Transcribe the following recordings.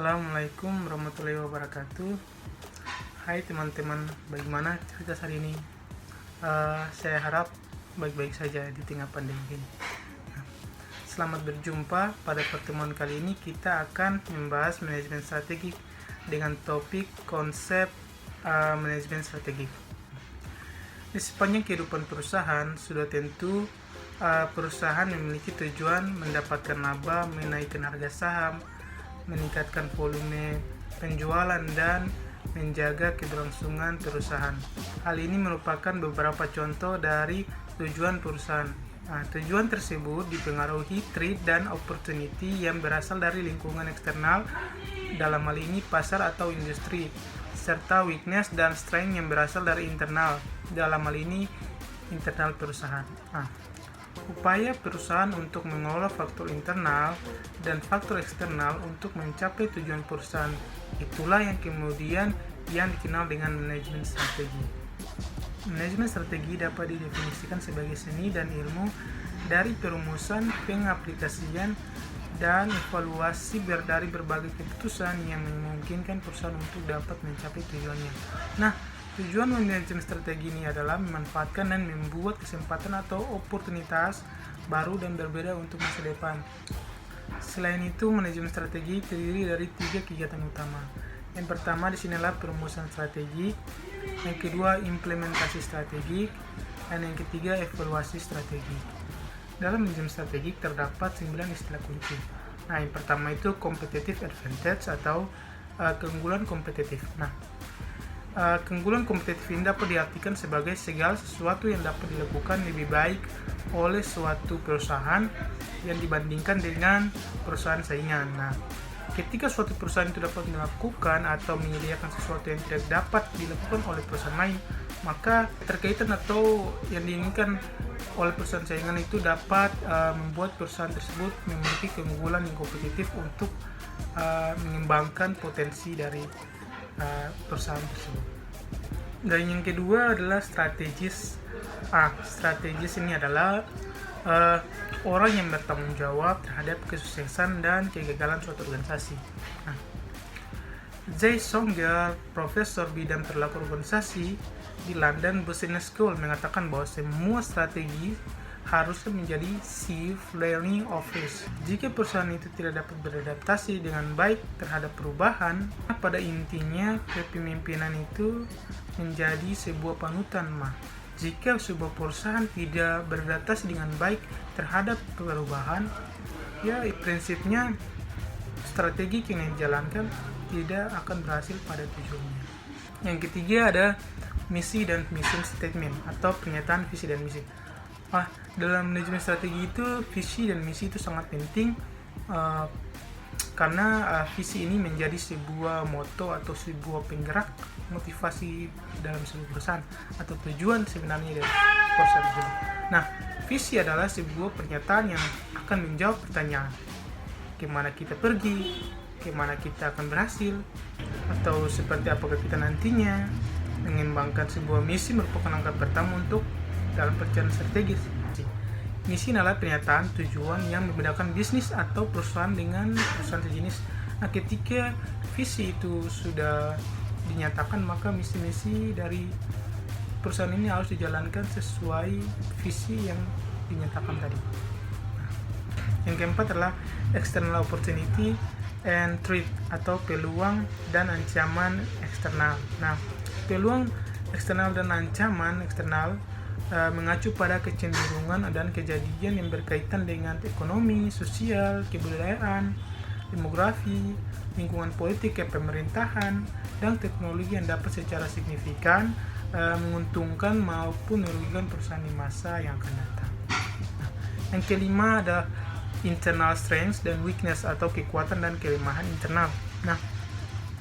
Assalamualaikum warahmatullahi wabarakatuh. Hai teman-teman, bagaimana cerita hari ini? Saya harap baik-baik saja di tengah pandemi ini. Selamat berjumpa. Pada pertemuan kali ini kita akan membahas manajemen strategik dengan topik konsep manajemen strategik. Di sepanjang kehidupan perusahaan, sudah tentu perusahaan memiliki tujuan mendapatkan laba, menaikkan harga saham, meningkatkan volume penjualan, dan menjaga keberlangsungan perusahaan. Hal ini merupakan beberapa contoh dari tujuan perusahaan. Tujuan tersebut dipengaruhi threat dan opportunity yang berasal dari lingkungan eksternal, dalam hal ini pasar atau industri, serta weakness dan strength yang berasal dari internal, dalam hal ini internal perusahaan. Upaya perusahaan untuk mengolah faktor internal dan faktor eksternal untuk mencapai tujuan perusahaan, itulah yang kemudian yang dikenal dengan manajemen strategi. Manajemen strategi dapat didefinisikan sebagai seni dan ilmu dari perumusan, pengaplikasian, dan evaluasi dari berbagai keputusan yang memungkinkan perusahaan untuk dapat mencapai tujuannya. Tujuan manajemen strategi ini adalah memanfaatkan dan membuat kesempatan atau oportunitas baru dan berbeda untuk masa depan. Selain itu, manajemen strategi terdiri dari 3 kegiatan utama. Yang pertama disinilah perumusan strategi, yang kedua implementasi strategi, dan yang ketiga evaluasi strategi. Dalam manajemen strategi terdapat 9 istilah kunci. Yang pertama itu competitive advantage atau keunggulan kompetitif. Keunggulan kompetitif ini dapat diartikan sebagai segala sesuatu yang dapat dilakukan lebih baik oleh suatu perusahaan yang dibandingkan dengan perusahaan saingan. Ketika suatu perusahaan itu dapat melakukan atau menyediakan sesuatu yang tidak dapat dilakukan oleh perusahaan lain, maka terkaitan atau yang diinginkan oleh perusahaan saingan itu dapat membuat perusahaan tersebut memiliki keunggulan yang kompetitif untuk mengembangkan potensi dari perusahaan tersebut. Dan yang kedua adalah strategis. Strategis ini adalah orang yang bertanggung jawab terhadap kesuksesan dan kegagalan suatu organisasi. Jay Songger, profesor bidang perilaku organisasi di London Business School, mengatakan bahwa semua strategi harusnya menjadi Chief Learning Office. Jika perusahaan itu tidak dapat beradaptasi dengan baik terhadap perubahan, pada intinya kepemimpinan itu menjadi sebuah panutan. Jika sebuah perusahaan tidak beradaptasi dengan baik terhadap perubahan, ya prinsipnya strategi yang dijalankan tidak akan berhasil pada tujuannya. Yang ketiga ada misi dan mission statement atau pernyataan visi dan misi. Dalam manajemen strategi itu visi dan misi itu sangat penting karena visi ini menjadi sebuah moto atau sebuah penggerak motivasi dalam sebuah perusahaan atau tujuan sebenarnya dari perusahaan tersebut. Visi adalah sebuah pernyataan yang akan menjawab pertanyaan kemana kita pergi, kemana kita akan berhasil, atau seperti apakah kita nantinya. Mengembangkan sebuah misi merupakan langkah pertama untuk dalam perjalanan strategis. Misi adalah pernyataan tujuan yang membedakan bisnis atau perusahaan dengan perusahaan sejenis. Ketika visi itu sudah dinyatakan, maka misi-misi dari perusahaan ini harus dijalankan sesuai visi yang dinyatakan tadi. Yang keempat adalah external opportunity and threat atau peluang dan ancaman eksternal. Peluang eksternal dan ancaman eksternal mengacu pada kecenderungan dan kejadian yang berkaitan dengan ekonomi, sosial, kebudayaan, demografi, lingkungan politik, pemerintahan, dan teknologi yang dapat secara signifikan menguntungkan maupun merugikan perusahaan di masa yang akan datang. Yang kelima ada internal strengths dan weakness atau kekuatan dan kelemahan internal.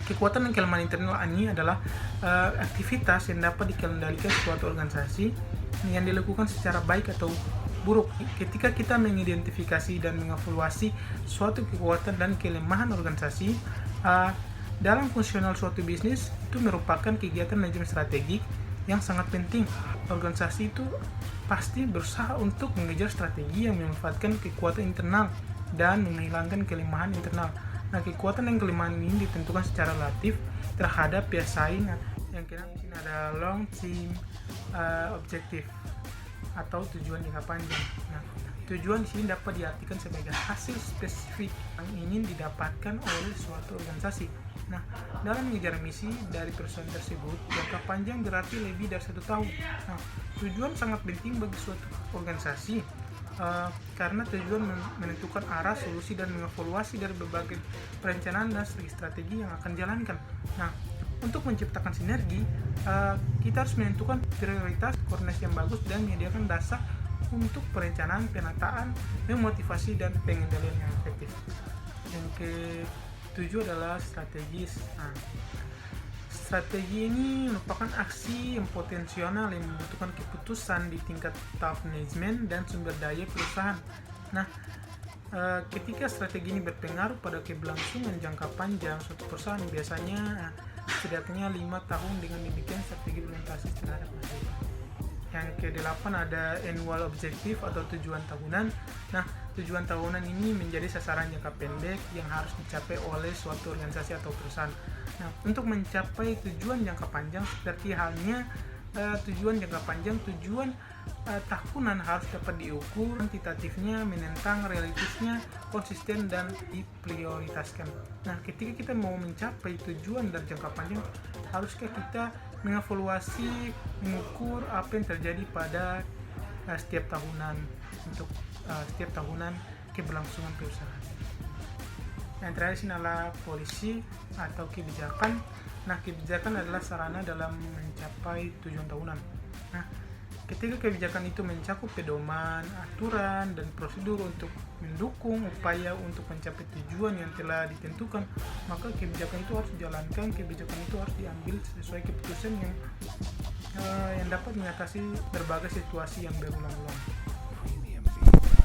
Kekuatan dan kelemahan internal ini adalah aktivitas yang dapat dikendalikan suatu organisasi yang dilakukan secara baik atau buruk. Ketika kita mengidentifikasi dan mengevaluasi suatu kekuatan dan kelemahan organisasi dalam fungsional suatu bisnis, itu merupakan kegiatan manajemen strategik yang sangat penting. Organisasi itu pasti berusaha untuk mengejar strategi yang memanfaatkan kekuatan internal dan menghilangkan kelemahan internal. Nah, kekuatan dan kelemahan ini ditentukan secara relatif terhadap saing. Yang keenam di sini ada long term objective atau tujuan jangka panjang. Nah, tujuan di sini dapat diartikan sebagai hasil spesifik yang ingin didapatkan oleh suatu organisasi. Nah, dalam mengejar misi dari perusahaan tersebut, jangka panjang berarti lebih dari 1 tahun. Nah, tujuan sangat penting bagi suatu organisasi karena tujuan menentukan arah, solusi, dan mengevaluasi dari berbagai perencanaan dan strategi yang akan dijalankan. Nah, untuk menciptakan sinergi, kita harus menentukan prioritas, koordinasi yang bagus, dan menyediakan dasar untuk perencanaan, penataan, memotivasi, dan pengendalian yang efektif. Yang ketujuh adalah strategis. Nah, strategi ini merupakan aksi yang potensial yang membutuhkan keputusan di tingkat top manajemen dan sumber daya perusahaan. Nah, ketika strategi ini berpengaruh pada keberlangsungan jangka panjang suatu perusahaan, biasanya setidaknya 5 tahun dengan demikian strategi implementasi terhadap masalah. Yang ke-8 ada annual objective atau tujuan tahunan. Nah, tujuan tahunan ini menjadi sasaran jangka pendek yang harus dicapai oleh suatu organisasi atau perusahaan. Nah, untuk mencapai tujuan jangka panjang seperti halnya tujuan jangka panjang, tujuan tahunan harus dapat diukur kuantitatifnya, menentang realistisnya, konsisten, dan diprioritaskan. Nah, ketika kita mau mencapai tujuan dan jangka panjang, haruskah kita mengevaluasi, mengukur apa yang terjadi pada setiap tahunan untuk setiap tahunan keberlangsungan perusahaan. Yang terakhir sini adalah polisi atau kebijakan. Nah, kebijakan adalah sarana dalam mencapai tujuan tahunan. Nah, ketika kebijakan itu mencakup pedoman, aturan, dan prosedur untuk mendukung upaya untuk mencapai tujuan yang telah ditentukan, maka kebijakan itu harus dijalankan, kebijakan itu harus diambil sesuai keputusan yang dapat mengatasi berbagai situasi yang berulang-ulang.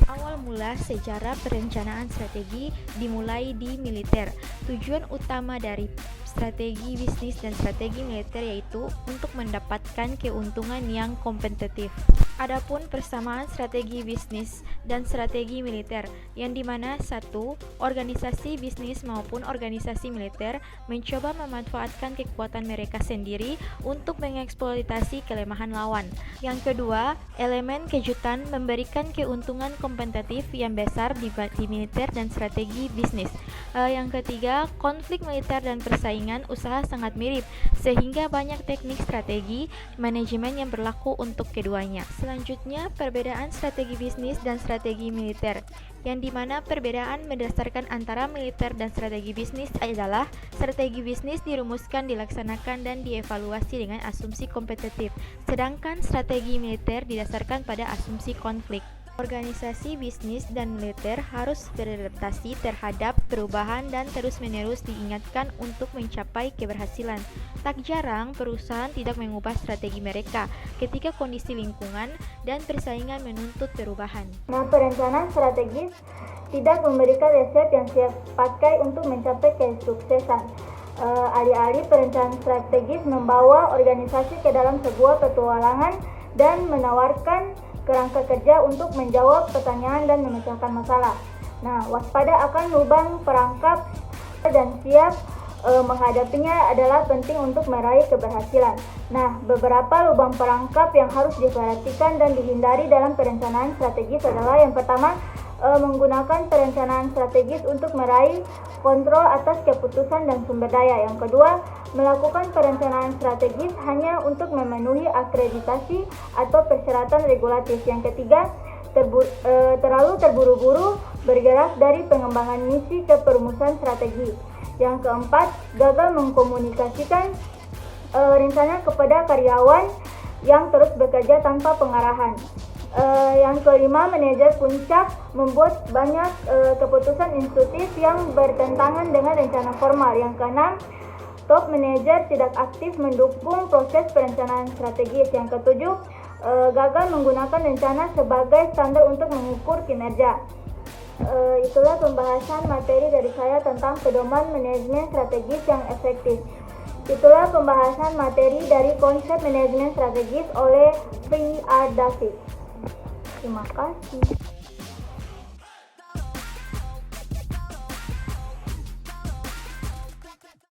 Awal mula sejarah perencanaan strategi dimulai di militer. Tujuan utama dari strategi bisnis dan strategi militer yaitu untuk mendapatkan keuntungan yang kompetitif. Adapun persamaan strategi bisnis dan strategi militer, yang dimana satu, organisasi bisnis maupun organisasi militer mencoba memanfaatkan kekuatan mereka sendiri untuk mengeksploitasi kelemahan lawan. Yang kedua, elemen kejutan memberikan keuntungan kompetitif yang besar di militer dan strategi bisnis. Yang ketiga, konflik militer dan persaingan usaha sangat mirip, sehingga banyak teknik strategi manajemen yang berlaku untuk keduanya. Selanjutnya, perbedaan strategi bisnis dan strategi militer, yang dimana perbedaan mendasarkan antara militer dan strategi bisnis adalah strategi bisnis dirumuskan, dilaksanakan, dan dievaluasi dengan asumsi kompetitif, sedangkan strategi militer didasarkan pada asumsi konflik. Organisasi bisnis dan militer harus beradaptasi terhadap perubahan dan terus-menerus diingatkan untuk mencapai keberhasilan. Tak jarang perusahaan tidak mengubah strategi mereka ketika kondisi lingkungan dan persaingan menuntut perubahan. Nah, perencanaan strategis tidak memberikan resep yang siap pakai untuk mencapai kesuksesan. Alih-alih perencanaan strategis membawa organisasi ke dalam sebuah petualangan dan menawarkan kerangka kerja untuk menjawab pertanyaan dan memecahkan masalah. Nah, waspada akan lubang perangkap dan siap menghadapinya adalah penting untuk meraih keberhasilan. Nah, beberapa lubang perangkap yang harus diperhatikan dan dihindari dalam perencanaan strategis adalah yang pertama, menggunakan perencanaan strategis untuk meraih kontrol atas keputusan dan sumber daya. Yang kedua, melakukan perencanaan strategis hanya untuk memenuhi akreditasi atau persyaratan regulatif. Yang ketiga, terlalu terburu-buru bergerak dari pengembangan misi ke perumusan strategi. Yang keempat, gagal mengkomunikasikan rencana kepada karyawan yang terus bekerja tanpa pengarahan. Yang kelima, manajer puncak membuat banyak keputusan instruktif yang bertentangan dengan rencana formal. Yang keenam, top manajer tidak aktif mendukung proses perencanaan strategis. Yang ketujuh, gagal menggunakan rencana sebagai standar untuk mengukur kinerja. Itulah pembahasan materi dari saya tentang pedoman manajemen strategis yang efektif. Itulah pembahasan materi dari konsep manajemen strategis oleh Pri R. David. Terima kasih.